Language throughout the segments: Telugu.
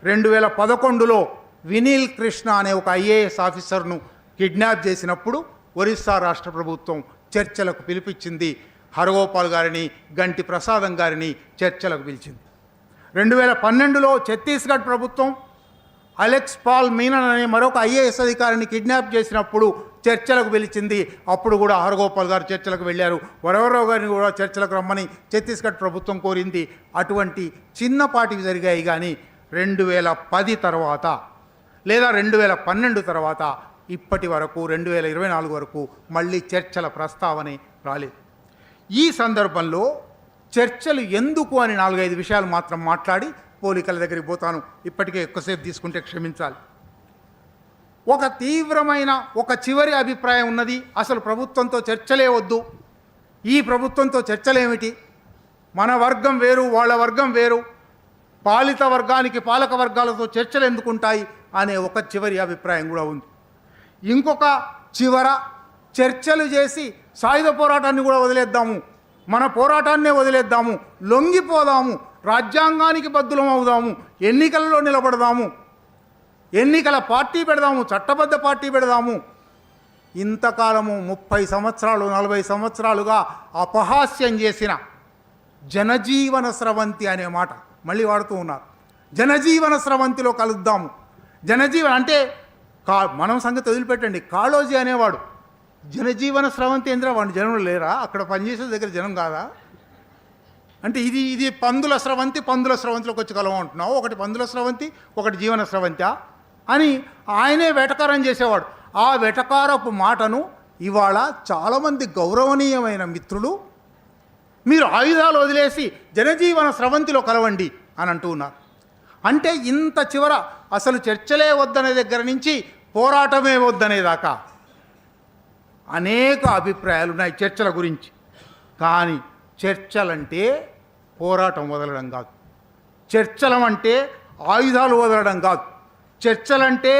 2011లో వినీల్ కృష్ణ అనే ఒక ఐఏఎస్ ఆఫీసర్ను కిడ్నాప్ చేసినప్పుడు ఒరిస్సా రాష్ట్ర ప్రభుత్వం చర్చలకు పిలిపించింది. హరగోపాల్ గారిని, గంటి ప్రసాదం గారిని చర్చలకు పిలిచింది. 2012లో ఛత్తీస్గఢ్ ప్రభుత్వం అలెక్స్ పాల్ మీనన్ అనే మరొక ఐఏఎస్ అధికారిని కిడ్నాప్ చేసినప్పుడు చర్చలకు పిలిచింది. అప్పుడు కూడా హరగోపాల్ గారు చర్చలకు వెళ్ళారు. వరవరరావు గారిని కూడా చర్చలకు రమ్మని ఛత్తీస్గఢ్ ప్రభుత్వం కోరింది. అటువంటి చిన్నపాటివి జరిగాయి. కానీ 2010 తర్వాత లేదా 2012 తర్వాత ఇప్పటి వరకు 2024 వరకు మళ్ళీ చర్చల ప్రస్తావనే రాలేదు. ఈ సందర్భంలో చర్చలు ఎందుకు అని 4-5 విషయాలు మాత్రం మాట్లాడి పోలికల దగ్గరికి పోతాను. ఇప్పటికే ఎక్కువసేపు తీసుకుంటే క్షమించాలి. ఒక తీవ్రమైన ఒక చివరి అభిప్రాయం ఉన్నది. అసలు ప్రభుత్వంతో చర్చలే వద్దు, ఈ ప్రభుత్వంతో చర్చలేమిటి, మన వర్గం వేరు వాళ్ళ వర్గం వేరు, పాలిత వర్గానికి పాలక వర్గాలతో చర్చలు ఎందుకుంటాయి అనే ఒక చివరి అభిప్రాయం కూడా ఉంది. ఇంకొక చివర చర్చలు చేసి సాయుధ పోరాటాన్ని కూడా వదిలేద్దాము, మన పోరాటాన్నే వదిలేద్దాము, లొంగిపోదాము, రాజ్యాంగానికి బద్దులం అవుదాము, ఎన్నికలలో నిలబడదాము, ఎన్నికల పార్టీ పెడదాము, చట్టబద్ధ పార్టీ పెడదాము. ఇంతకాలము 30 సంవత్సరాలు 40 సంవత్సరాలుగా అపహాస్యం చేసిన జనజీవన స్రవంతి అనే మాట మళ్ళీ వాడుతూ ఉన్నారు. జనజీవన స్రవంతిలో కలుద్దాము. జనజీవన అంటే మనం సంగతి వదిలిపెట్టండి. కాళోజీ అనేవాడు జనజీవన స్రవంతి ఏంద్రా, వాడిని జనం లేరా, అక్కడ పనిచేసే దగ్గర జనం కాదా అంటే ఇది పందుల స్రవంతి, పందుల స్రవంతిలోకి వచ్చి కలవంటున్నావు, ఒకటి పందుల స్రవంతి ఒకటి జీవన స్రవంతి అని ఆయనే వెటకారం చేసేవాడు. ఆ వెటకారపు మాటను ఇవాళ చాలామంది గౌరవనీయమైన మిత్రులు మీరు ఆయుధాలు వదిలేసి జనజీవన స్రవంతిలో కలవండి అని అంటూ ఉన్నారు. అంటే ఇంత చివర అసలు చర్చలే వద్దనే దగ్గర నుంచి పోరాటమే వద్దనేదాకా అనేక అభిప్రాయాలు ఉన్నాయి చర్చల గురించి. కానీ చర్చలంటే పోరాటం వదలడం కాదు, చర్చలంటే ఆయుధాలు వదలడం కాదు, చర్చలంటే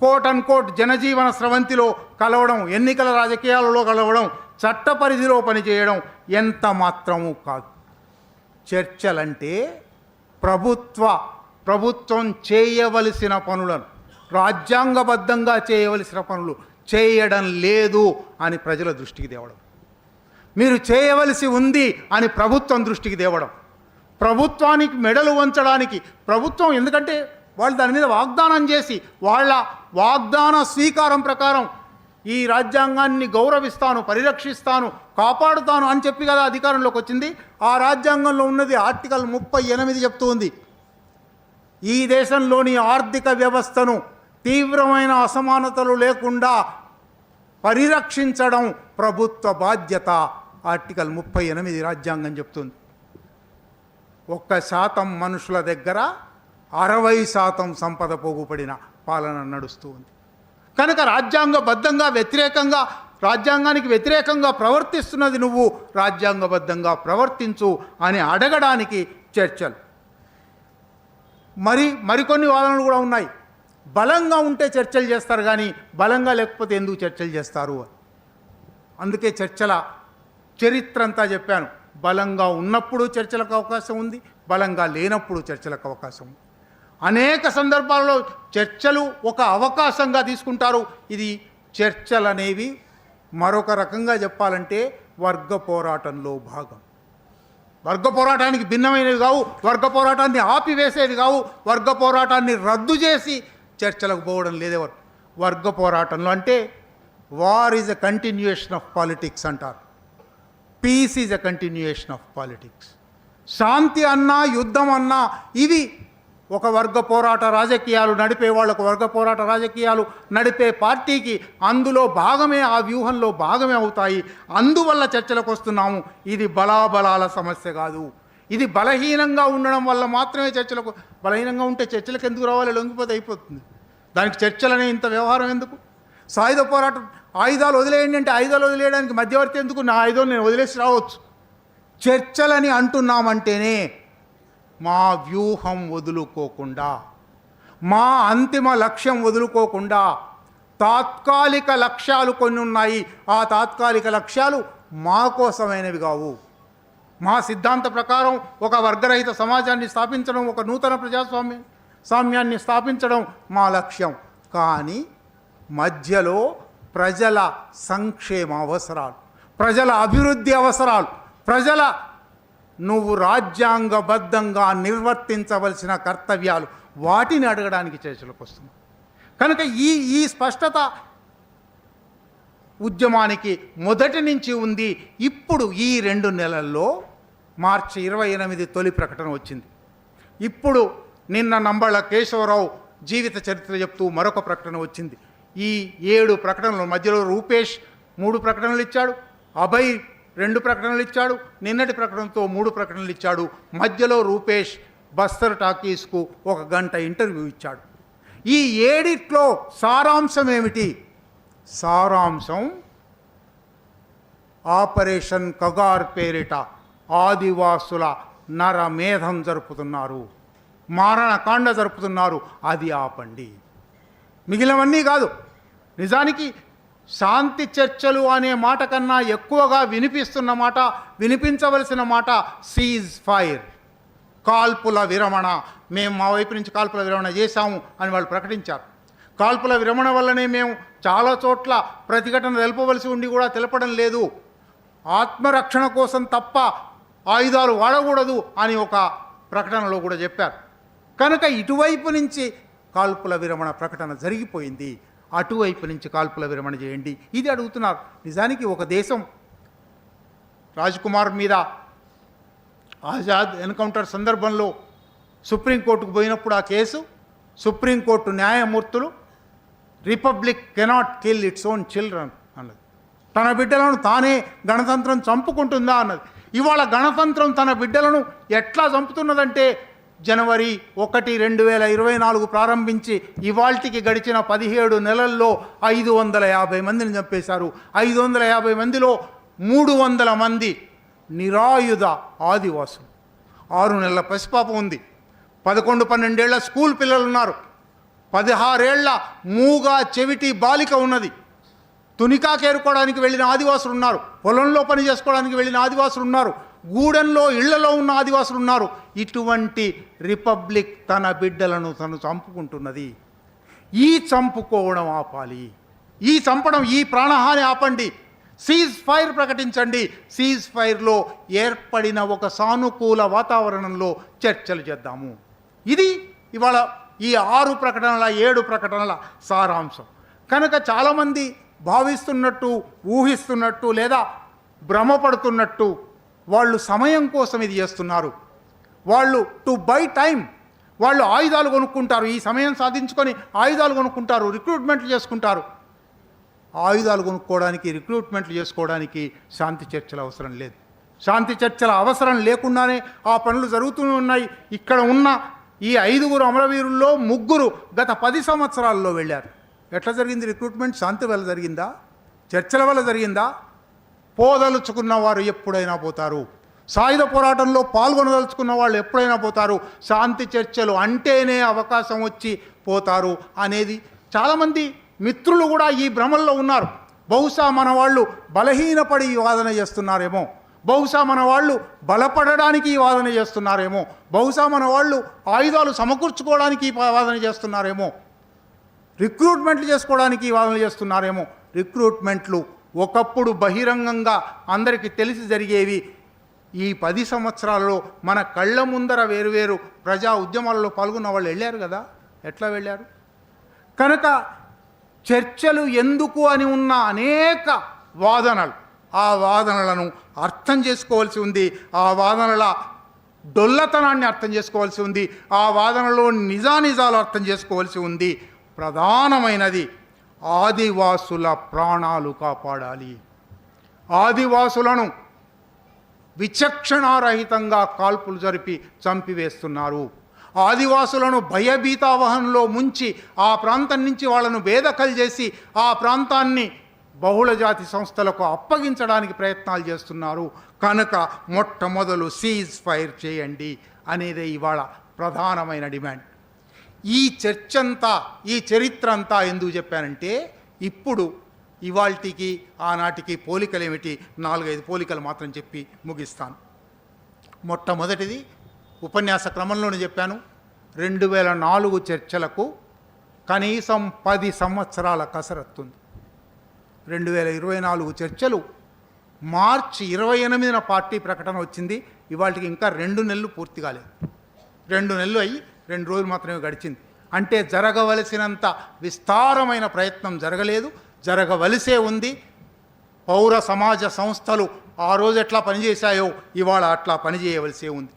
కోట్ అండ్ కోట్ జనజీవన స్రవంతిలో కలవడం, ఎన్నికల రాజకీయాలలో కలవడం, చట్ట పరిధిలో పనిచేయడం ఎంత మాత్రమూ కాదు. చర్చలంటే ప్రభుత్వం చేయవలసిన పనులను, రాజ్యాంగబద్ధంగా చేయవలసిన పనులు చేయడం లేదు అని ప్రజల దృష్టికి తేవడం, మీరు చేయవలసి ఉంది అని ప్రభుత్వం దృష్టికి తేవడం, ప్రభుత్వానికి మెడలు వంచడానికి ప్రభుత్వం, ఎందుకంటే వాళ్ళు దాని మీద వాగ్దానం చేసి వాళ్ళ వాగ్దాన స్వీకారం ప్రకారం ఈ రాజ్యాంగాన్ని గౌరవిస్తాను, పరిరక్షిస్తాను, కాపాడుతాను అని చెప్పి కదా అధికారంలోకి వచ్చింది. ఆ రాజ్యాంగంలో ఉన్నది ఆర్టికల్ 38 చెప్తూ ఉంది, ఈ దేశంలోని ఆర్థిక వ్యవస్థను తీవ్రమైన అసమానతలు లేకుండా పరిరక్షించడం ప్రభుత్వ బాధ్యత. ఆర్టికల్ 38 రాజ్యాంగం చెప్తుంది. 1% మనుషుల దగ్గర 60% సంపద పోగుపడిన పాలన నడుస్తూ ఉంది. కనుక రాజ్యాంగబద్ధంగా రాజ్యాంగానికి వ్యతిరేకంగా ప్రవర్తిస్తున్నది నువ్వు, రాజ్యాంగబద్ధంగా ప్రవర్తించు అని అడగడానికి చర్చలు. మరికొన్ని వాదనలు కూడా ఉన్నాయి. బలంగా ఉంటే చర్చలు చేస్తారు కానీ బలంగా లేకపోతే ఎందుకు చర్చలు చేస్తారు అని. అందుకే చర్చల చరిత్ర అంతా చెప్పాను. బలంగా ఉన్నప్పుడు చర్చలకు అవకాశం ఉంది, బలంగా లేనప్పుడు చర్చలకు అవకాశం ఉంది. అనేక సందర్భాల్లో చర్చలు ఒక అవకాశంగా తీసుకుంటారు. ఇది చర్చలు అనేవి మరొక రకంగా చెప్పాలంటే వర్గ పోరాటంలో భాగం. వర్గ పోరాటానికి భిన్నమైనవి కావు, వర్గ పోరాటాన్ని ఆపివేసేవి కావు, వర్గ పోరాటాన్ని రద్దు చేసి చర్చలకు పోవడం లేదెవరు. వర్గ పోరాటంలో అంటే war is a continuation of politics అంటారు, peace is a continuation of politics. శాంతి అన్నా యుద్ధం అన్నా ఇవి ఒక వర్గ పోరాట రాజకీయాలు నడిపే వాళ్ళకు, వర్గ పోరాట రాజకీయాలు నడిపే పార్టీకి అందులో భాగమే, ఆ వ్యూహంలో భాగమే అవుతాయి. అందువల్ల చర్చలకు వస్తున్నాము. ఇది బలాబలాల సమస్య కాదు. ఇది బలహీనంగా ఉండడం వల్ల మాత్రమే చర్చలకు, బలహీనంగా ఉంటే చర్చలకు ఎందుకు రావాలి, లొంగిపోతే అయిపోతుంది. దానికి చర్చలనే ఇంత వ్యవహారం ఎందుకు? సాయుధ పోరాటం ఆయుధాలు వదిలేయండి అంటే ఆయుధాలు వదిలేయడానికి మధ్యవర్తి ఎందుకు? నా ఆయుధాలు నేను వదిలేసి రావచ్చు. చర్చలని అంటున్నామంటేనే మా వ్యూహం వదులుకోకుండా, మా అంతిమ లక్ష్యం వదులుకోకుండా, తాత్కాలిక లక్ష్యాలు కొన్ని ఉన్నాయి. ఆ తాత్కాలిక లక్ష్యాలు మా కోసమైనవి కావు. మా సిద్ధాంత ప్రకారం ఒక వర్గరహిత సమాజాన్ని స్థాపించడం, ఒక నూతన ప్రజాస్వామ్యం సామ్యాన్ని స్థాపించడం మా లక్ష్యం. కానీ మధ్యలో ప్రజల సంక్షేమ అవసరాలు, ప్రజల అభివృద్ధి అవసరాలు, ప్రజల నువ్వు రాజ్యాంగబద్ధంగా నిర్వర్తించవలసిన కర్తవ్యాలు, వాటిని అడగడానికి చర్చలకు వస్తుంది. కనుక ఈ స్పష్టత ఉద్యమానికి మొదటి నుంచి ఉంది. ఇప్పుడు ఈ 2 నెలల్లో మార్చి 28 తొలి ప్రకటన వచ్చింది. ఇప్పుడు నిన్న నంబళ్ళ కేశవరావు జీవిత చరిత్ర చెప్తూ మరొక ప్రకటన వచ్చింది. ఈ 7 ప్రకటనల మధ్యలో రూపేష్ 3 ప్రకటనలు ఇచ్చాడు, అభయ్ 2 ప్రకటనలు ఇచ్చాడు, నిన్నటి ప్రకటనతో 3 ప్రకటనలు ఇచ్చాడు. మధ్యలో రూపేష్ బస్తర్ టాకీస్కు 1 గంట ఇంటర్వ్యూ ఇచ్చాడు. ఈ 7 సారాంశం ఏమిటి? సారాంశం ఆపరేషన్ కగార్ పేరిట ఆదివాసుల నరమేధం జరుపుతున్నారు, మారణకాండ జరుపుతున్నారు, అది ఆపండి. మిగిలినవన్నీ కాదు. నిజానికి శాంతి చర్చలు అనే మాట కన్నా ఎక్కువగా వినిపిస్తున్న మాట, వినిపించవలసిన మాట సీజ్ ఫైర్, కాల్పుల విరమణ. మేము మా వైపు నుంచి కాల్పుల విరమణ చేశాము అని వాళ్ళు ప్రకటించారు. కాల్పుల విరమణ వల్లనే మేము చాలా చోట్ల ప్రతిఘటన తెలుపవలసి ఉండి కూడా తెలపడం లేదు, ఆత్మరక్షణ కోసం తప్ప ఆయుధాలు వాడకూడదు అని ఒక ప్రకటనలో కూడా చెప్పారు. కనుక ఇటువైపు నుంచి కాల్పుల విరమణ ప్రకటన జరిగిపోయింది, అటువైపు నుంచి కాల్పుల విరమణ చేయండి, ఇది అడుగుతున్నారు. నిజానికి ఒక దేశం రాజ్కుమార్ మీద ఆజాద్ ఎన్కౌంటర్ సందర్భంలో సుప్రీంకోర్టుకు పోయినప్పుడు ఆ కేసు సుప్రీంకోర్టు న్యాయమూర్తులు republic cannot kill its own children అన్నది. తన బిడ్డలను తానే గణతంత్రం చంపుకుంటుందా అన్నది. ఇవాళ గణతంత్రం తన బిడ్డలను ఎట్లా చంపుతున్నదంటే జనవరి 1, 2024 ప్రారంభించి ఇవాల్టికి గడిచిన 17 నెలల్లో 550 మందిని చంపేశారు. 550 మందిలో 300 మంది నిరాయుధ ఆదివాసులు. 6 నెలల పసిపాప ఉంది, 11-12 ఏళ్ల స్కూల్ పిల్లలు ఉన్నారు, 16 ఏళ్ల మూగా చెవిటి బాలిక ఉన్నది, తునికా కేరుకోవడానికి వెళ్ళిన ఆదివాసులు ఉన్నారు, పొలంలో పని చేసుకోవడానికి వెళ్ళిన ఆదివాసులు ఉన్నారు, గూడెంలో ఇళ్లలో ఉన్న ఆదివాసులు ఉన్నారు. ఇటువంటి రిపబ్లిక్ తన బిడ్డలను తను చంపుకుంటున్నది. ఈ చంపుకోవడం ఆపాలి, ఈ చంపడం, ఈ ప్రాణహాని ఆపండి, సీజ్ ఫైర్ ప్రకటించండి. సీజ్ ఫైర్లో ఏర్పడిన ఒక సానుకూల వాతావరణంలో చర్చలు చేద్దాము. ఇది ఇవాళ ఈ 6 ప్రకటనల 7 ప్రకటనల సారాంశం. కనుక చాలామంది భావిస్తున్నట్టు, ఊహిస్తున్నట్టు లేదా భ్రమపడుతున్నట్టు వాళ్ళు సమయం కోసం ఇది చేస్తున్నారు. వాళ్ళు టు బై టైం, వాళ్ళు ఆయుధాలు కొనుక్కుంటారు, ఈ సమయం సాధించుకొని ఆయుధాలు కొనుక్కుంటారు, రిక్రూట్మెంట్లు చేసుకుంటారు. ఆయుధాలు కొనుక్కోవడానికి, రిక్రూట్మెంట్లు చేసుకోవడానికి శాంతి చర్చలు అవసరం లేదు. శాంతి చర్చల అవసరం లేకుండానే ఆ పనులు జరుగుతూ ఉన్నాయి. ఇక్కడ ఉన్న ఈ 5 అమరవీరుల్లో 3 గత 10 సంవత్సరాల్లో వెళ్ళారు. ఎట్లా జరిగింది రిక్రూట్మెంట్? శాంతి వల్ల జరిగిందా? చర్చల వల్ల జరిగిందా? పోదలుచుకున్న వారు ఎప్పుడైనా పోతారు, సాయుధ పోరాటంలో పాల్గొనదలుచుకున్న వాళ్ళు ఎప్పుడైనా పోతారు, శాంతి చర్చలు అంటేనే అవకాశం వచ్చి పోతారు అనేది చాలామంది మిత్రులు కూడా ఈ భ్రమల్లో ఉన్నారు. బహుశా మన వాళ్ళు బలహీనపడి ఈ వాదన చేస్తున్నారేమో, బహుశా మన వాళ్ళు బలపడడానికి ఈ వాదన చేస్తున్నారేమో, బహుశా మన వాళ్ళు ఆయుధాలు సమకూర్చుకోవడానికి ఈ వాదన చేస్తున్నారేమో, రిక్రూట్మెంట్లు చేసుకోవడానికి ఈ వాదనలు చేస్తున్నారేమో. రిక్రూట్మెంట్లు ఒకప్పుడు బహిరంగంగా అందరికీ తెలిసి జరిగేవి. ఈ 10 సంవత్సరాలలో మన కళ్ళ ముందర వేరువేరు ప్రజా ఉద్యమాలలో పాల్గొన్న వాళ్ళు వెళ్ళారు కదా, ఎట్లా వెళ్ళారు? కనుక చర్చలు ఎందుకు అని ఉన్న అనేక వాదనలు, ఆ వాదనలను అర్థం చేసుకోవాల్సి ఉంది, ఆ వాదనల డొల్లతనాన్ని అర్థం చేసుకోవాల్సి ఉంది, ఆ వాదనలో నిజానిజాలు అర్థం చేసుకోవాల్సి ఉంది. ప్రధానమైనది ఆదివాసుల ప్రాణాలు కాపాడాలి. ఆదివాసులను విచక్షణారహితంగా కాల్పులు జరిపి చంపివేస్తున్నారు. ఆదివాసులను భయభీతావహంలో ముంచి ఆ ప్రాంతం నుంచి వాళ్ళను బేదఖలు చేసి ఆ ప్రాంతాన్ని బహుళజాతి సంస్థలకు అప్పగించడానికి ప్రయత్నాలు చేస్తున్నారు. కనుక మొట్టమొదలు సీజ్ ఫైర్ చేయండి అనేదే ఇవాళ ప్రధానమైన డిమాండ్. ఈ చర్చంతా, ఈ చరిత్ర అంతా ఎందుకు చెప్పానంటే ఇప్పుడు ఇవాల్టికి ఆనాటికి పోలికలు ఏమిటి, 4-5 పోలికలు మాత్రం చెప్పి ముగిస్తాను. మొట్టమొదటిది ఉపన్యాస క్రమంలోనే చెప్పాను, 2004 చర్చలకు కనీసం 10 సంవత్సరాల కసరత్తుంది. 2024 చర్చలు మార్చి 28న పార్టీ ప్రకటన వచ్చింది. ఇవాళకి ఇంకా 2 నెలలు పూర్తి కాలేదు. 2 నెలలు అయ్యి 2 రోజులు మాత్రమే గడిచింది. అంటే జరగవలసినంత విస్తారమైన ప్రయత్నం జరగలేదు, జరగవలసే ఉంది. పౌర సమాజ సంస్థలు ఆ రోజు ఎట్లా పనిచేశాయో ఇవాళ అట్లా పనిచేయవలసే ఉంది.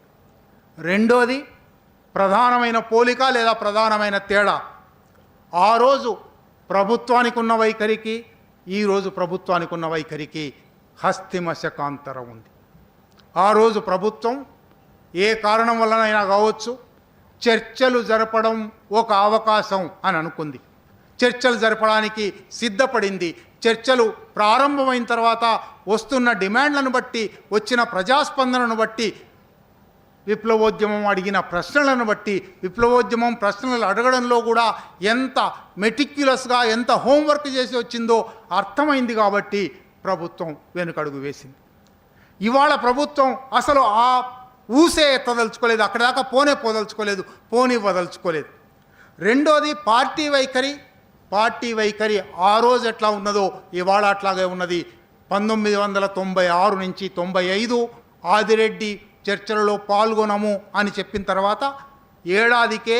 రెండోది ప్రధానమైన పోలిక లేదా ప్రధానమైన తేడా, ఆ రోజు ప్రభుత్వానికి ఉన్న వైఖరికి ఈరోజు ప్రభుత్వానికి ఉన్న వైఖరికి హస్తిమశకాంతరం ఉంది. ఆ రోజు ప్రభుత్వం ఏ కారణం వల్లనైనా కావచ్చు చర్చలు జరపడం ఒక అవకాశం అని అనుకుంది. చర్చలు జరపడానికి సిద్ధపడింది. చర్చలు ప్రారంభమైన తర్వాత వస్తున్న డిమాండ్లను బట్టి, వచ్చిన ప్రజాస్పందనను బట్టి, విప్లవోద్యమం అడిగిన ప్రశ్నలను బట్టి, విప్లవోద్యమం ప్రశ్నలు అడగడంలో కూడా ఎంత మెటిక్యులస్గా ఎంత హోంవర్క్ చేసి వచ్చిందో అర్థమైంది. కాబట్టి ప్రభుత్వం వెనుకడుగు వేసింది. ఇవాళ ప్రభుత్వం అసలు ఆ ఊసే ఎత్తదలుచుకోలేదు, అక్కడ దాకా పోదలుచుకోలేదు, పోనివ్వదలుచుకోలేదు. రెండోది పార్టీ వైఖరి ఆ రోజు ఎట్లా ఉన్నదో ఇవాళ అట్లాగే ఉన్నది. 1996 నుంచి 95 ఆదిరెడ్డి చర్చలలో పాల్గొనము అని చెప్పిన తర్వాత ఏడాదికే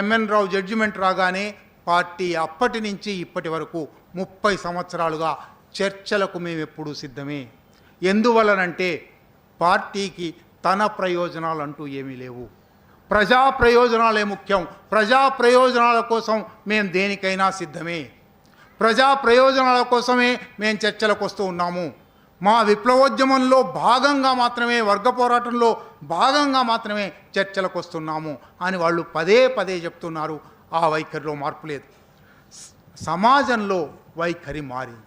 ఎంఎన్ రావు జడ్జిమెంట్ రాగానే పార్టీ అప్పటి నుంచి ఇప్పటి వరకు 30 సంవత్సరాలుగా చర్చలకు మేము ఎప్పుడూ సిద్ధమే. ఎందువలనంటే పార్టీకి తన ప్రయోజనాలు అంటూ ఏమీ లేవు. ప్రజా ప్రయోజనాలే ముఖ్యం. ప్రజా ప్రయోజనాల కోసం మేము దేనికైనా సిద్ధమే. ప్రజా ప్రయోజనాల కోసమే మేము చర్చలకు వస్తూ ఉన్నాము. మా విప్లవోద్యమంలో భాగంగా మాత్రమే, వర్గ పోరాటంలో భాగంగా మాత్రమే చర్చలకు వస్తున్నాము అని వాళ్ళు పదే పదే చెప్తున్నారు. ఆ వైఖరిలో మార్పు లేదు. సమాజంలో వైఖరి మారింది.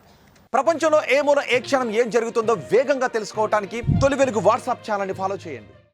ప్రపంచంలో ఏ మూల ఏ క్షణం ఏం జరుగుతుందో వేగంగా తెలుసుకోవడానికి తొలి వెలుగు వాట్సాప్ ఛానల్ని ఫాలో చేయండి.